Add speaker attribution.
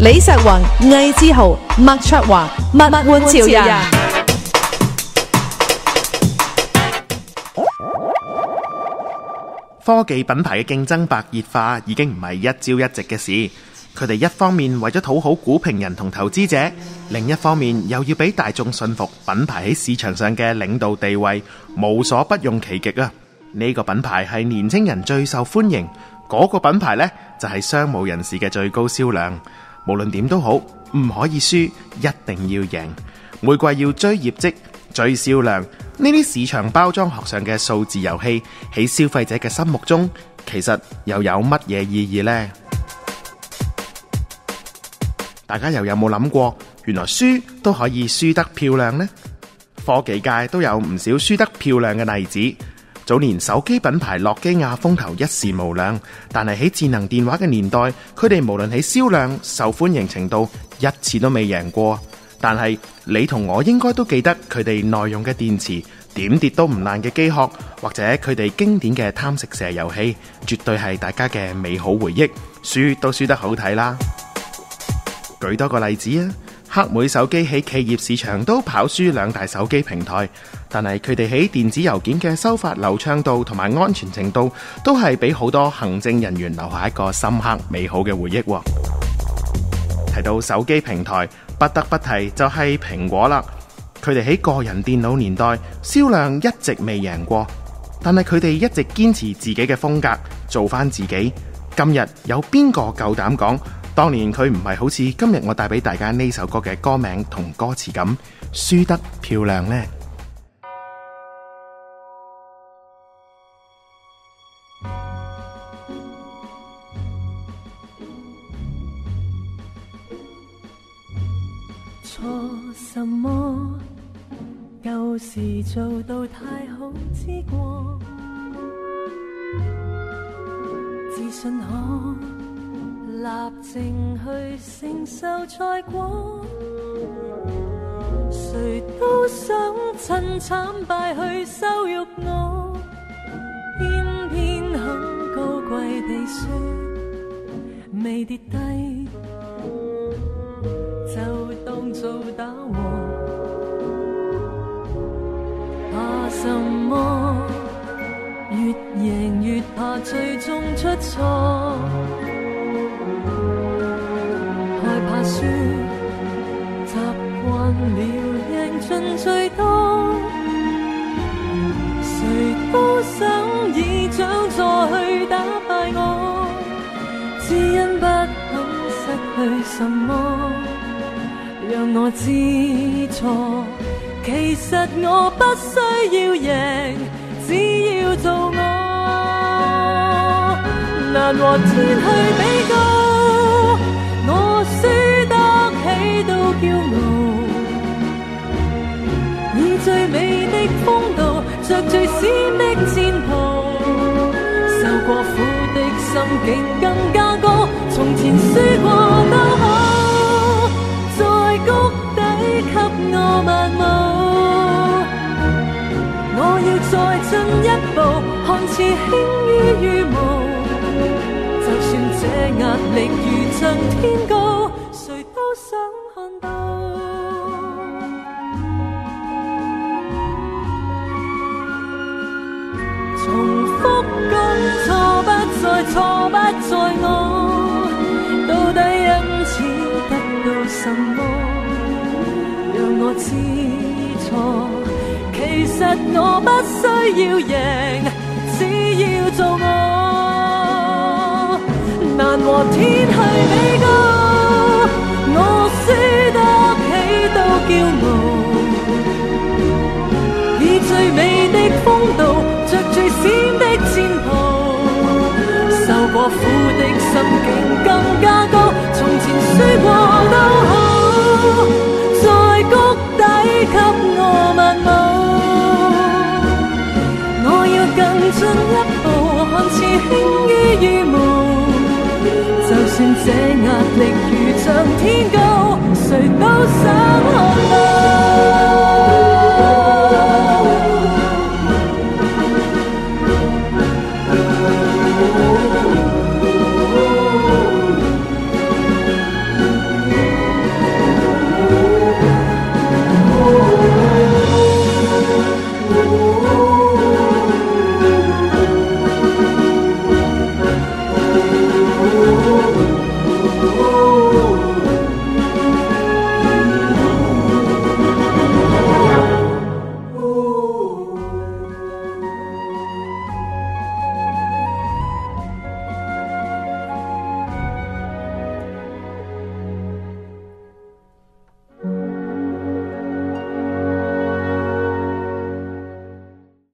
Speaker 1: 李石宏、魏志豪、麥卓華、物玩潮人。
Speaker 2: 科技品牌嘅競爭白熱化已經唔係一朝一夕嘅事，佢哋一方面為咗討好股評人同投資者，另一方面又要俾大眾信服品牌喺市場上嘅領導地位，無所不用其極啊！呢個品牌係年輕人最受歡迎，嗰個品牌呢，就係商務人士嘅最高銷量。無論點都好，唔可以輸，一定要贏。每季要追業績、追銷量，呢啲市場包裝學上嘅數字遊戲，喺消費者嘅心目中，其實又有乜嘢意義呢？大家又有冇諗過，原來輸都可以輸得漂亮呢？科技界都有唔少輸得漂亮嘅例子。早年手機品牌諾基亞風頭一時無兩，但係喺智能電話嘅年代，佢哋無論喺銷量、受歡迎程度，一次都未贏過。但係你同我應該都記得佢哋耐用嘅電池、點跌都唔爛嘅機殼，或者佢哋經典嘅貪食蛇遊戲，絕對係大家嘅美好回憶。輸都輸得好睇啦！舉多個例子啊，黑莓手機喺企業市場都跑輸兩大手機平台，但係佢哋喺電子郵件嘅收發流暢度同埋安全程度，都係俾好多行政人員留下一個深刻美好嘅回憶。提到手機平台，不得不提就係蘋果啦。佢哋喺個人電腦年代銷量一直未贏過，但係佢哋一直堅持自己嘅風格，做返自己。今日有邊個夠膽講，當年佢唔係好似今日我帶俾大家呢首歌嘅歌名同歌詞咁輸得漂亮呢？
Speaker 3: 錯什麼？舊時做到太好之過，自信可立正去承受再過，誰都想趁慘敗去羞辱我，偏偏很高貴地說未跌低就當做打和，怕什麼？越贏越怕最終出錯，害怕輸，習慣了贏盡最多，誰都想以獎座去打敗我，只因不肯失去什麼，讓我知錯。其實我不需要贏，只要做我，難和天去比較，我輸得起都驕傲，以最美的風度，着最閃的戰袍，受過苦的心境更加高，從前輸過都好，在谷底給我漫舞，我要再進一步，看似輕於羽毛，就算這壓力如像天高，誰都想看到。重複講錯不再，錯不在我，到底因此得到什麼？讓我知錯。其實我不需要贏，只要做我，難和天去比較，我輸得起都驕傲，以最美的風度，着最閃的戰袍，受過苦的心境更加高，從前輸過都好，在谷底給我漫舞，更進一步，看似輕於羽毛，就算這壓力如像天高，誰都想看到。Oh